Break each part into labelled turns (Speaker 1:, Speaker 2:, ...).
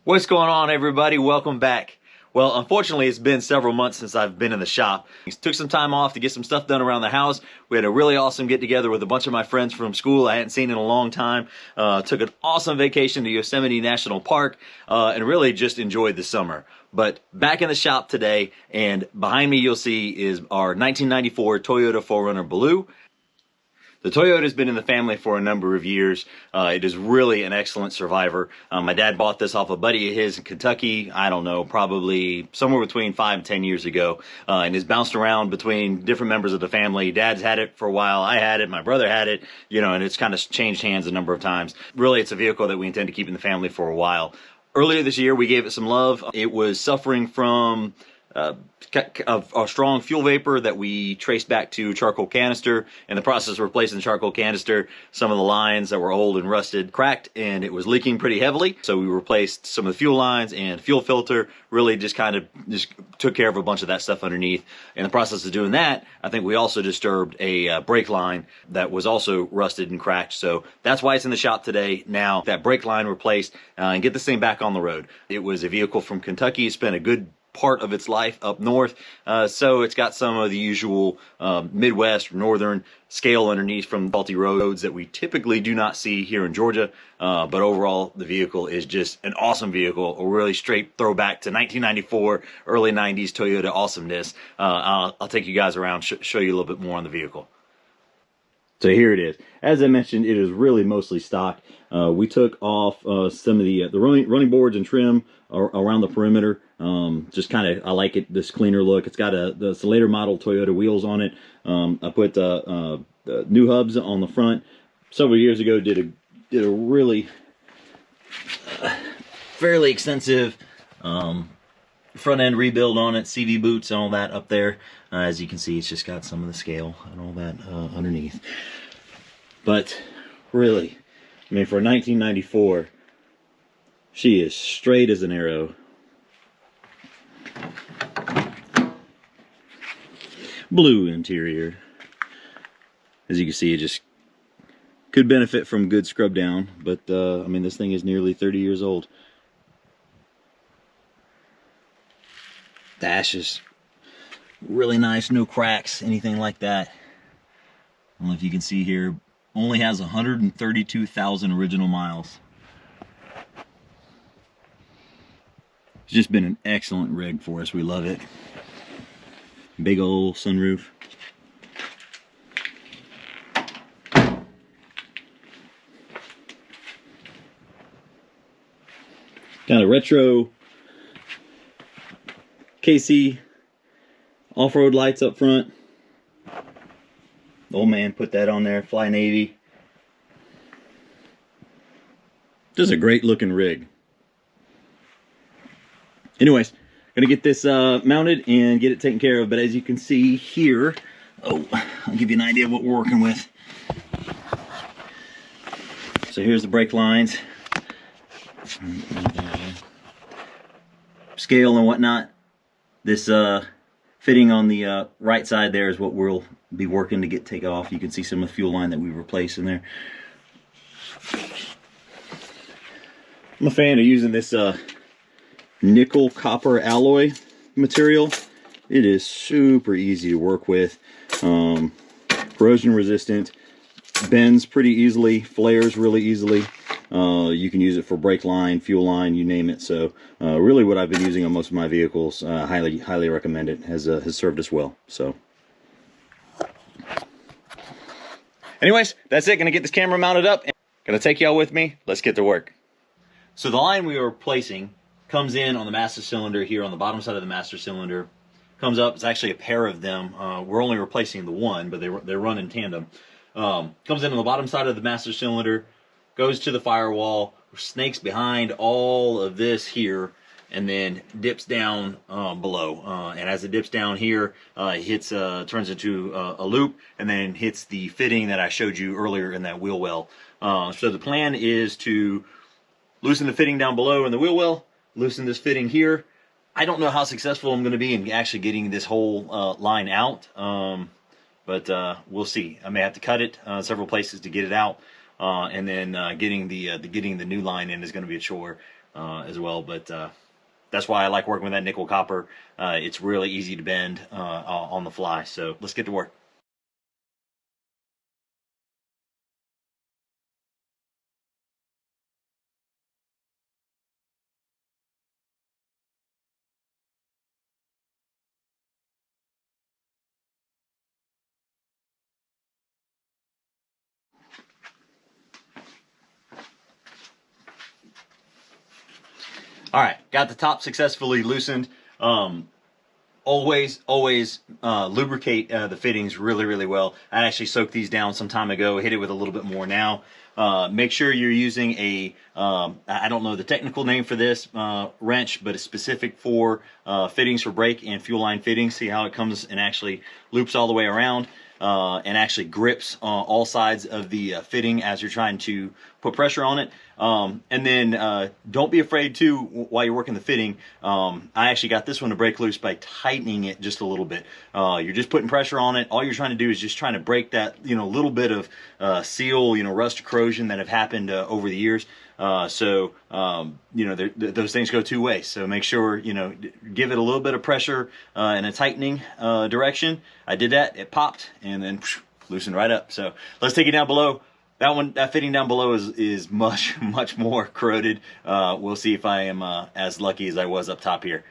Speaker 1: What's going on, everybody? Welcome back. Well, unfortunately, it's been several months since I've been in the shop. Took some time off to get some stuff done around the house. We had a really awesome get-together with a bunch of my friends from school I hadn't seen in a long time. Took an awesome vacation to Yosemite National Park and really just enjoyed the summer. But back in the shop today, and behind me you'll see is our 1994 Toyota 4Runner Blue. The Toyota has been in the family for a number of years. It is really an excellent survivor. My dad bought this off a buddy of his in Kentucky, I don't know, probably somewhere between 5 and 10 years ago, and has bounced around between different members of the family. Dad's had it for a while, I had it, my brother had it, and it's kind of changed hands a number of times. Really, it's a vehicle that we intend to keep in the family for a while. Earlier this year, we gave it some love. It was suffering from a strong fuel vapor that we traced back to charcoal canister. In the process of replacing the charcoal canister, some of the lines that were old and rusted cracked, and it was leaking pretty heavily. So we replaced some of the fuel lines and fuel filter, really just took care of a bunch of that stuff underneath. In the process of doing that, I think we also disturbed a brake line that was also rusted and cracked. So that's why it's in the shop today. Now that brake line replaced and get this thing back on the road. It was a vehicle from Kentucky. It spent a good part of its life up north, so it's got some of the usual Midwest or northern scale underneath from faulty roads that we typically do not see here in Georgia, but overall the vehicle is just an awesome vehicle, a really straight throwback to 1994 early 90s Toyota awesomeness. I'll take you guys around, show you a little bit more on the vehicle. So here it is. As I mentioned, it is really mostly stock. We took off some of the running boards and trim around the perimeter. Just I like it, this cleaner look. It's got the later model Toyota wheels on it. I put new hubs on the front. Several years ago, did a really fairly extensive front end rebuild on it, CV boots and all that up there. As you can see, it's just got some of the scale and all that underneath. But really, I mean, for 1994, she is straight as an arrow. Blue interior. As you can see, it just could benefit from good scrub down, but I mean, this thing is nearly 30 years old. Dash is really nice, no cracks, anything like that. I don't know if you can see here, only has 132,000 original miles. It's just been an excellent rig for us. We love it. Big old sunroof. Kind of retro KC off-road lights up front. Old man put that on there, Fly Navy. Just a great looking rig. Anyways, gonna get this mounted and get it taken care of. But as you can see here, I'll give you an idea of what we're working with. So here's the brake lines, scale and whatnot. This fitting on the right side there is what we'll be working to take off. You can see some of the fuel line that we replaced in there. I'm a fan of using this nickel copper alloy material. It is super easy to work with, corrosion resistant, bends pretty easily, flares really easily. You can use it for brake line, fuel line, you name it. So really what I've been using on most of my vehicles. Highly recommend it. Has served us well. So anyways, that's it. Gonna get this camera mounted up and gonna take y'all with me. Let's get to work. So the line we are replacing comes in on the master cylinder here on the bottom side of the master cylinder. Comes up, it's actually a pair of them. We're only replacing the one, but they run in tandem. Comes in on the bottom side of the master cylinder, goes to the firewall, snakes behind all of this here, and then dips down below. And as it dips down here, it turns into a loop, and then hits the fitting that I showed you earlier in that wheel well. So the plan is to loosen the fitting down below in the wheel well, loosen this fitting here. I don't know how successful I'm going to be in actually getting this whole line out, but we'll see. I may have to cut it several places to get it out. And then getting the new line in is going to be a chore. as well. But that's why I like working with that nickel copper. It's really easy to bend on the fly. So let's get to work. All right, got the top successfully loosened. Always lubricate the fittings really well. I actually soaked these down some time ago, hit it with a little bit more now. Make sure you're using a, I don't know the technical name for this wrench, but it's specific for fittings for brake and fuel line fittings. See how it comes and actually loops all the way around. And actually grips all sides of the fitting as you're trying to put pressure on it. And then don't be afraid too while you're working the fitting. I actually got this one to break loose by tightening it just a little bit. You're just putting pressure on it. All you're trying to do is just trying to break that little bit of seal, rust corrosion that have happened over the years. So those things go two ways. So make sure, give it a little bit of pressure in a tightening direction. I did that, it popped, and then loosened right up. So let's take it down below. That fitting down below is much more corroded. We'll see if I am as lucky as I was up top here.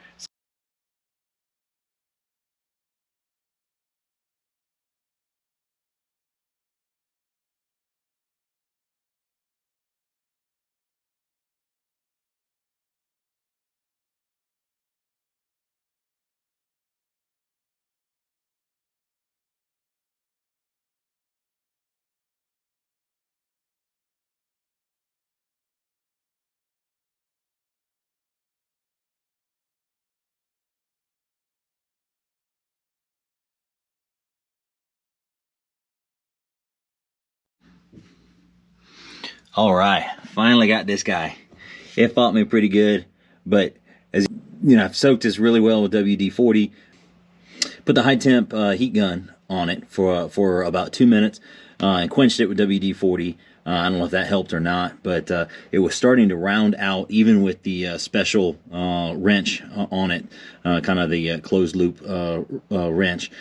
Speaker 1: All right, finally got this guy. It fought me pretty good, but as I've soaked this really well with WD-40. Put the high temp heat gun on it for about 2 minutes and quenched it with WD-40. I don't know if that helped or not, but it was starting to round out even with the special wrench on it, kind of the closed loop wrench.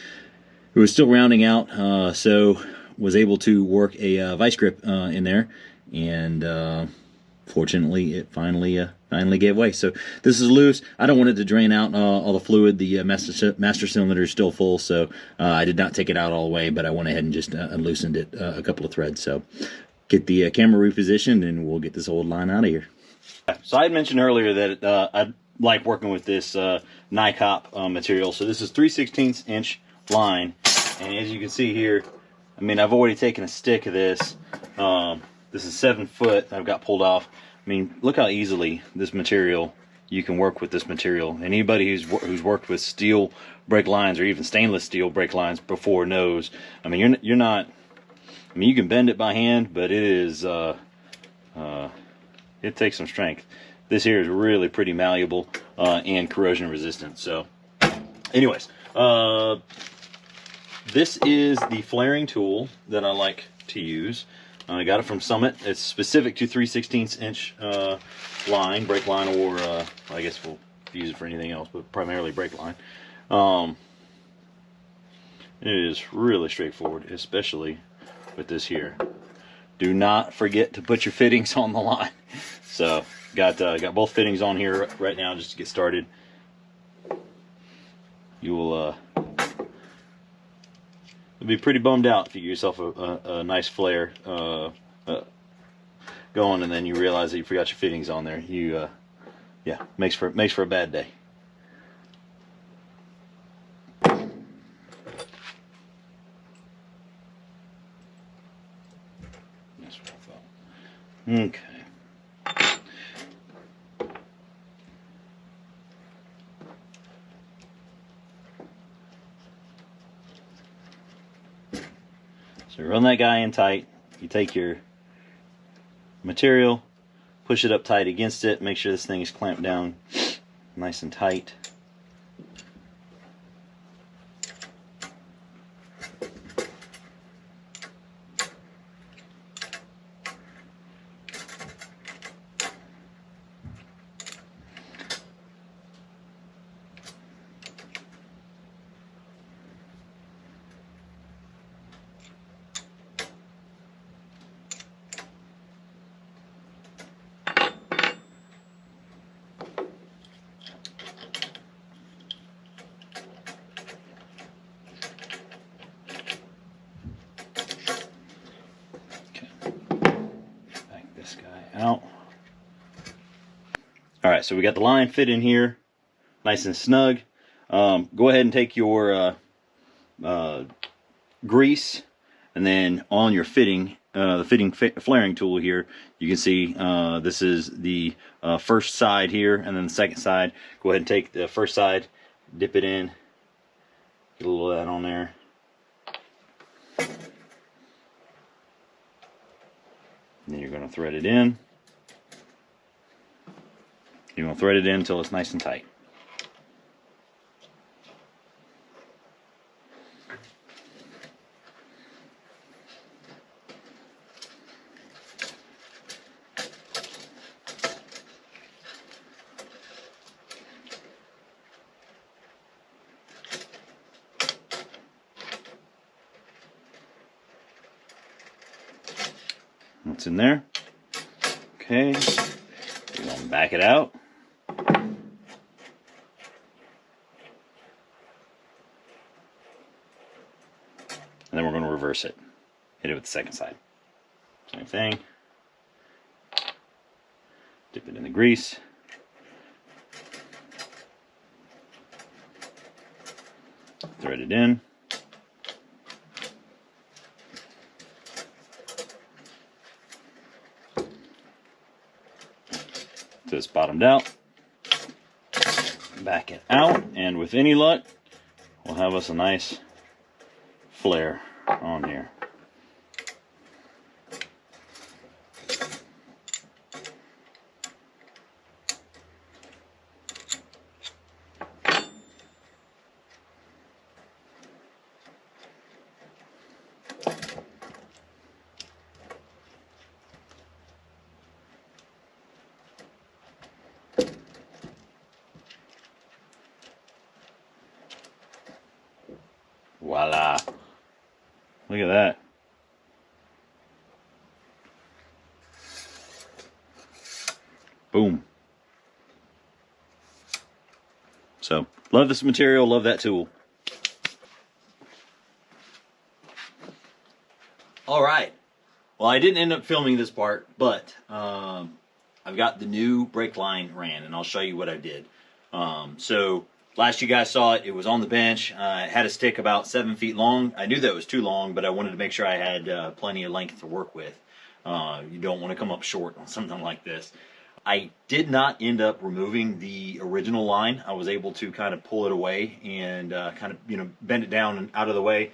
Speaker 1: It was still rounding out, so was able to work a vice grip in there, and fortunately it finally gave way. So this is loose. I don't want it to drain out all the fluid. The master cylinder is still full, so I did not take it out all the way, but I went ahead and just unloosened it a couple of threads. So get the camera repositioned, and we'll get this old line out of here. So I had mentioned earlier that I like working with this NICOP material. So this is 3/16 inch line, and as you can see here, I mean, I've already taken a stick of this. This is 7 foot I've got pulled off. I mean, look how easily this material, you can work with this material. And anybody who's worked with steel brake lines or even stainless steel brake lines before knows. I mean, you're not. I mean, you can bend it by hand, but it is. It takes some strength. This here is really pretty malleable and corrosion resistant. So, anyways, this is the flaring tool that I like to use. I got it from Summit. It's specific to 3/16 inch line, brake line, or I guess we'll use it for anything else, but primarily brake line. It is really straightforward, especially with this here. Do not forget to put your fittings on the line. So got both fittings on here right now just to get started. You will you'll be pretty bummed out if you get yourself a nice flare going, and then you realize that you forgot your fittings on there. Yeah, makes for a bad day. That's what I thought. Okay. So run that guy in tight. You take your material, push it up tight against it, make sure this thing is clamped down nice and tight. All right, so we got the line fit in here, nice and snug. Go ahead and take your grease, and then on your fitting, the flaring tool here, you can see this is the first side here, and then the second side. Go ahead and take the first side, dip it in, get a little of that on there. And then you're going to thread it in. You're going to thread it in until it's nice and tight. That's in there. Okay, we're going to back it out. And then we're going to reverse it. Hit it with the second side. Same thing. Dip it in the grease. Thread it in. So it's bottomed out. Back it out, and with any luck, we'll have us a nice flare on here. Voila. Look at that. Boom. So, love this material, love that tool. All right. Well, I didn't end up filming this part, but I've got the new brake line ran, and I'll show you what I did. So, last you guys saw it, it was on the bench. It had a stick about 7 feet long. I knew that was too long, but I wanted to make sure I had plenty of length to work with. You don't want to come up short on something like this. I did not end up removing the original line. I was able to kind of pull it away and kind of, you know, bend it down and out of the way.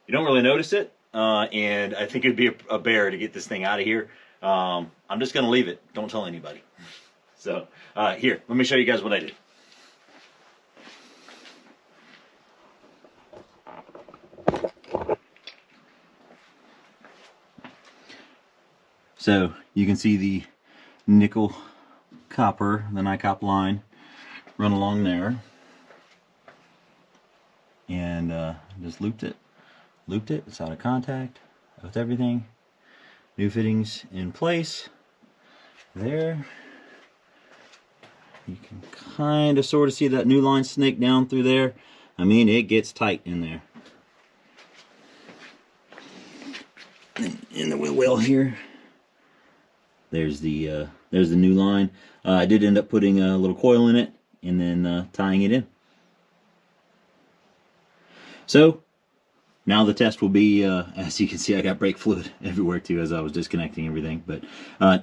Speaker 1: You don't really notice it, and I think it'd be a bear to get this thing out of here. I'm just going to leave it. Don't tell anybody. So here, let me show you guys what I did. So you can see the nickel copper, the NiCop line, run along there, and just looped it. It's out of contact with everything. New fittings in place. There. You can kind of sort of see that new line snake down through there. I mean, it gets tight in there. In the wheel well here. There's the new line. I did end up putting a little coil in it and then tying it in. So now the test will be, as you can see, I got brake fluid everywhere too as I was disconnecting everything. But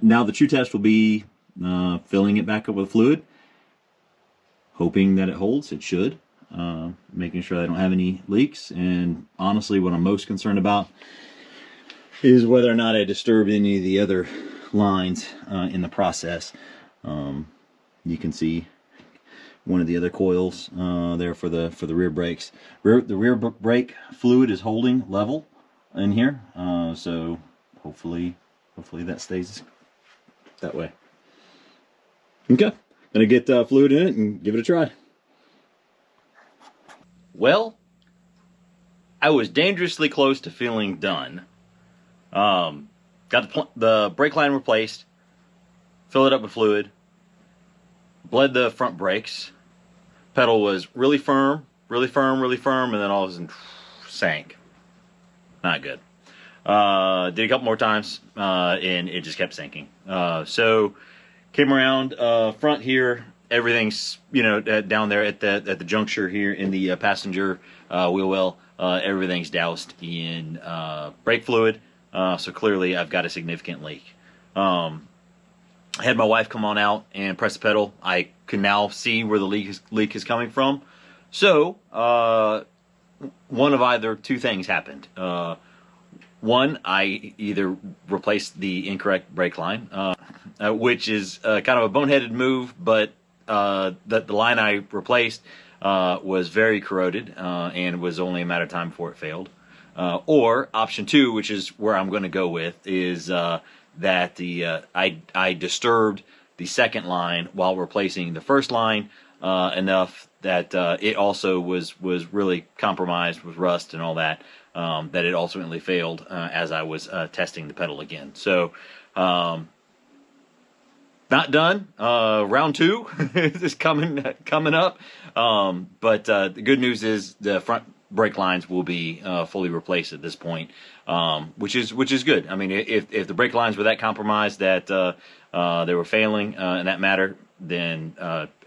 Speaker 1: now the true test will be filling it back up with fluid, hoping that it holds. It should. Making sure I don't have any leaks. And honestly, what I'm most concerned about is whether or not I disturb any of the other lines in the process. You can see one of the other coils there for the rear brakes. The rear brake fluid is holding level in here, so hopefully that stays that way. Okay, gonna get fluid in it and give it a try. Well, I was dangerously close to feeling done. Got the brake line replaced, filled it up with fluid, bled the front brakes. Pedal was really firm, and then all of a sudden sank. Not good. Did a couple more times, and it just kept sinking. So Came around front here. Everything's, you know, down there at the juncture here in the passenger wheel well. Everything's doused in brake fluid. So clearly I've got a significant leak. I had my wife come on out and press the pedal. I can now see where the leak is coming from. So one of either two things happened. One, I either replaced the incorrect brake line, which is kind of a boneheaded move, but the line I replaced was very corroded, and it was only a matter of time before it failed. Or option two, which is where I'm going to go with, is that I disturbed the second line while replacing the first line enough that it also was really compromised with rust and all that, that it ultimately failed as I was testing the pedal again. So not done. Round two is coming up. But the good news is the front brake lines will be fully replaced at this point, which is good. I mean, if the brake lines were that compromised that they were failing in that matter, then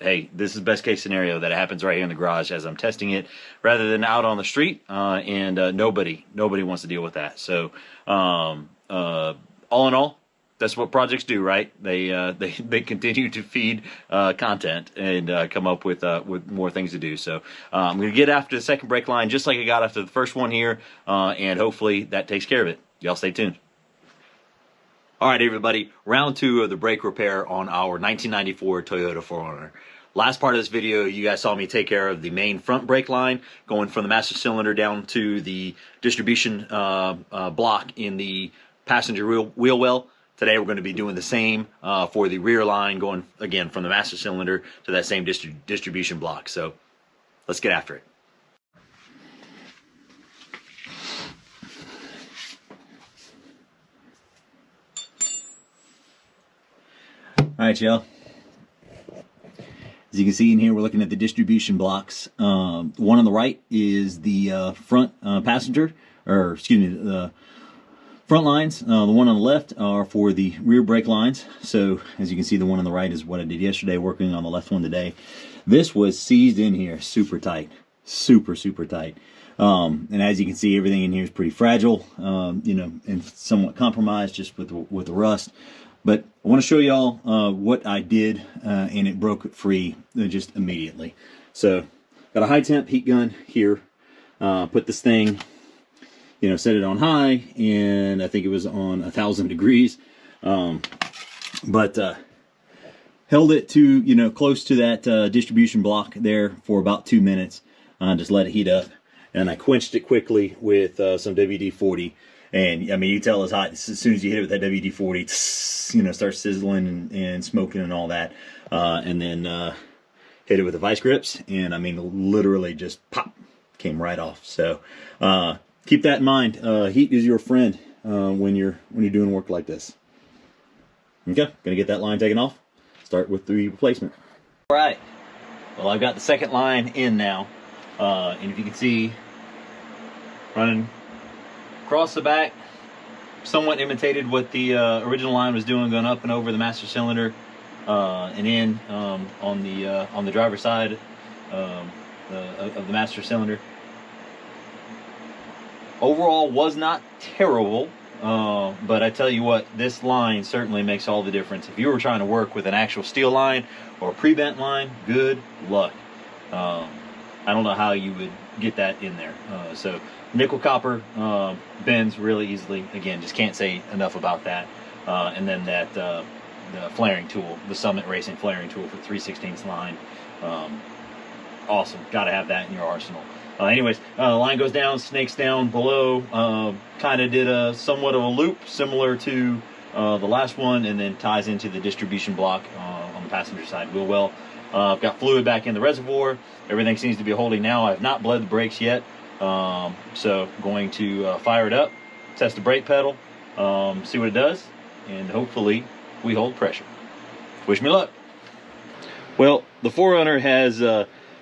Speaker 1: hey, this is the best case scenario, that it happens right here in the garage as I'm testing it, rather than out on the street, and nobody wants to deal with that. So all in all, that's what projects do, right? They continue to feed content and come up with more things to do. So I'm going to get after the second brake line just like I got after the first one here, and hopefully that takes care of it. Y'all stay tuned. All right, everybody, round two of the brake repair on our 1994 Toyota 4Runner. Last part of this video, you guys saw me take care of the main front brake line, going from the master cylinder down to the distribution block in the passenger wheel well. Today we're going to be doing the same for the rear line, going again from the master cylinder to that same distribution block. So let's get after it. All right, y'all. As you can see in here, we're looking at the distribution blocks. The one on the right is the front passenger, or excuse me, the front lines. The one on the left are for the rear brake lines. So as you can see, the one on the right is what I did yesterday, working on the left one today. This was seized in here super tight, super tight. And as you can see, everything in here is pretty fragile, you know, and somewhat compromised just with the rust. But I want to show y'all what I did, and it broke it free just immediately. So got a high temp heat gun here. Put this thing, you know, set it on high, and I think it was on 1,000 degrees. But held it to, you know, close to that distribution block there for about 2 minutes. Just let it heat up, and I quenched it quickly with some WD-40. And I mean, you tell it's hot as soon as you hit it with that WD-40, you know, starts sizzling and smoking and all that. And then hit it with the vice grips, and I mean, literally just pop, came right off. So keep that in mind. Heat is your friend when you're doing work like this. Okay, gonna get that line taken off. Start with the replacement. All right. Well, I've got the second line in now, and if you can see, running across the back, somewhat imitated what the original line was doing, going up and over the master cylinder, and in on the driver's side of the master cylinder. Overall, was not terrible, but I tell you what, this line certainly makes all the difference. If you were trying to work with an actual steel line or a pre-bent line, good luck. I don't know how you would get that in there. So nickel copper bends really easily. Again, just can't say enough about that. And then that the flaring tool, the Summit Racing flaring tool for 3/16 line. Awesome. Got to have that in your arsenal. Anyways, the line goes down, snakes down below, kind of did a somewhat of a loop similar to the last one, and then ties into the distribution block on the passenger side wheel well. I've got fluid back in the reservoir. Everything seems to be holding now. I've not bled the brakes yet. So going to fire it up, test the brake pedal, see what it does, and hopefully we hold pressure. Wish me luck. Well, the 4Runner has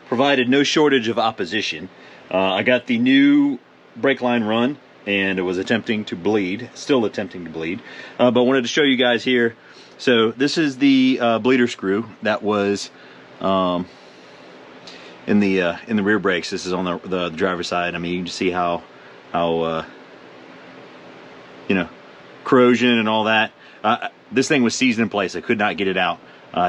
Speaker 1: provided no shortage of opposition. I got the new brake line run, and it was attempting to bleed, still attempting to bleed, but wanted to show you guys here So this is the bleeder screw that was in the rear brakes. This is on the driver's side. I mean, you can see how you know, corrosion and all that. This thing was seized in place. I could not get it out.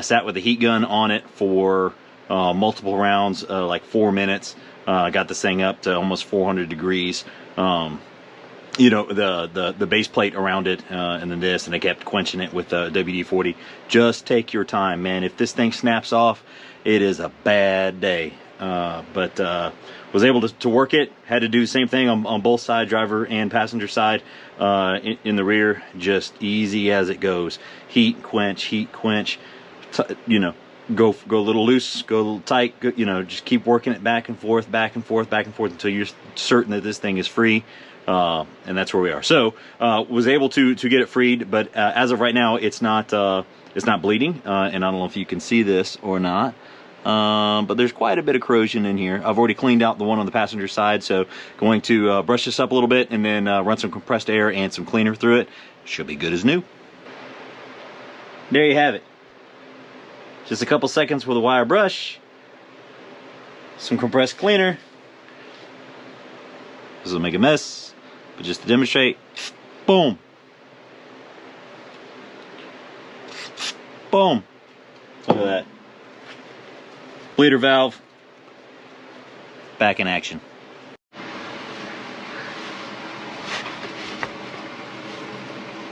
Speaker 1: Sat with a heat gun on it for multiple rounds, like 4 minutes. Got this thing up to almost 400 degrees. You know, the base plate around it, and then this, and I kept quenching it with WD-40. Just take your time, man. If this thing snaps off, it is a bad day. But was able to work it. Had to do the same thing on both sides, driver and passenger side. In the rear, just easy as it goes. Heat, quench, you know, go a little loose, go a little tight, you know, just keep working it back and forth until you're certain that this thing is free. And that's where we are. So was able to get it freed, but as of right now, it's not bleeding, and I don't know if you can see this or not, but there's quite a bit of corrosion in here. I've already cleaned out the one on the passenger side, so going to brush this up a little bit and then run some compressed air and some cleaner through it. Should be good as new. There you have it. Just a couple seconds with a wire brush, some compressed cleaner. This will make a mess, but just to demonstrate, boom, boom. Look at that. Bleeder valve back in action.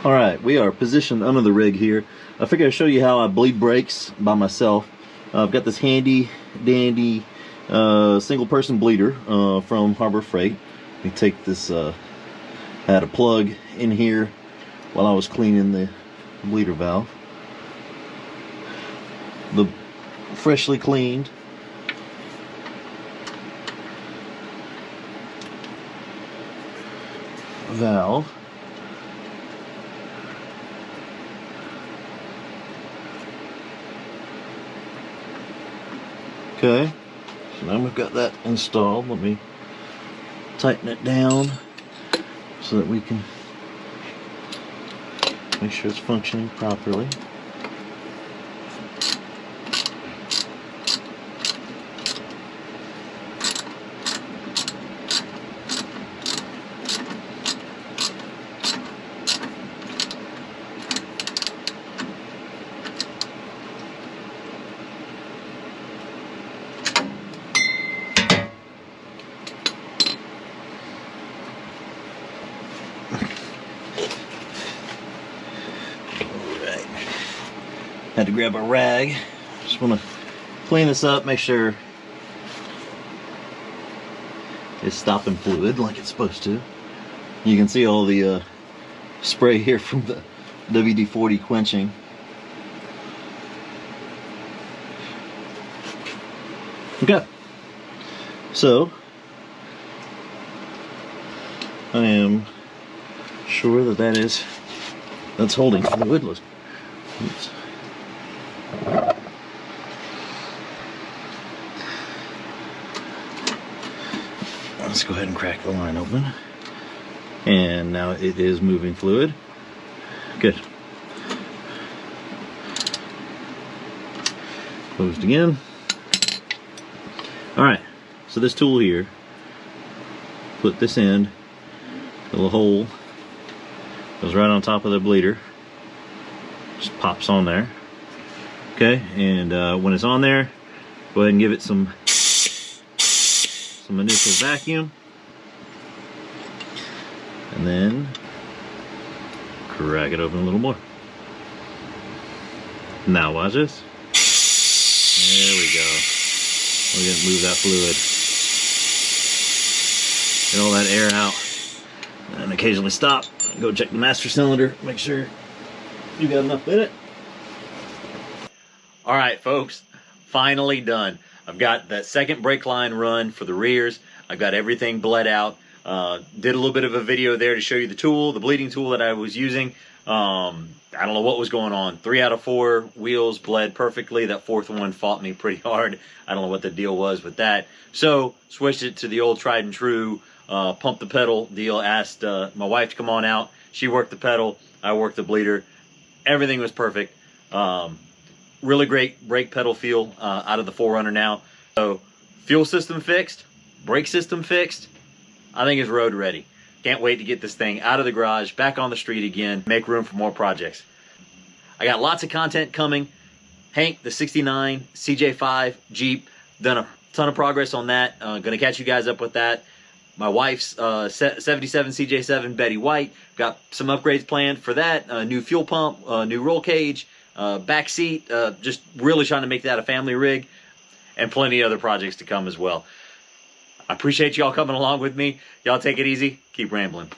Speaker 1: All right, we are positioned under the rig here. I figured I'd show you how I bleed brakes by myself. I've got this handy dandy single person bleeder from Harbor Freight. Let me take this, I had a plug in here while I was cleaning the bleeder valve. The freshly cleaned valve. Okay, so now we've got that installed. Let me tighten it down so that we can make sure it's functioning properly. Had to grab a rag. Just want to clean this up, make sure it's stopping fluid like it's supposed to. You can see all the spray here from the WD-40 quenching. Okay, so I am sure that that's holding fluid. Oops. Let's go ahead and crack the line open. And now it is moving fluid. Good. Closed again. Alright, so this tool here, put this end, the little hole goes right on top of the bleeder. Just pops on there. Okay, and when it's on there, go ahead and give it some initial vacuum, and then crack it open a little more. Now watch this. There we go. We're gonna move that fluid, get all that air out, and occasionally stop, go check the master cylinder, make sure you got enough in it. All right, folks, finally done. I've got that second brake line run for the rears. I've got everything bled out. Did a little bit of a video there to show you the tool, the bleeding tool that I was using. I don't know what was going on. 3 out of 4 wheels bled perfectly. That fourth one fought me pretty hard. I don't know what the deal was with that. So switched it to the old tried and true pump the pedal deal. Asked my wife to come on out. She worked the pedal. I worked the bleeder. Everything was perfect. Really great brake pedal feel out of the 4Runner now. So fuel system fixed, brake system fixed. I think it's road ready. Can't wait to get this thing out of the garage, back on the street again, make room for more projects. I got lots of content coming. Hank, the 69 CJ5 Jeep, done a ton of progress on that. Gonna catch you guys up with that. My wife's 77 CJ7 Betty White, got some upgrades planned for that. New fuel pump, new roll cage, back seat, just really trying to make that a family rig, and plenty of other projects to come as well. I appreciate y'all coming along with me. Y'all take it easy. Keep rambling.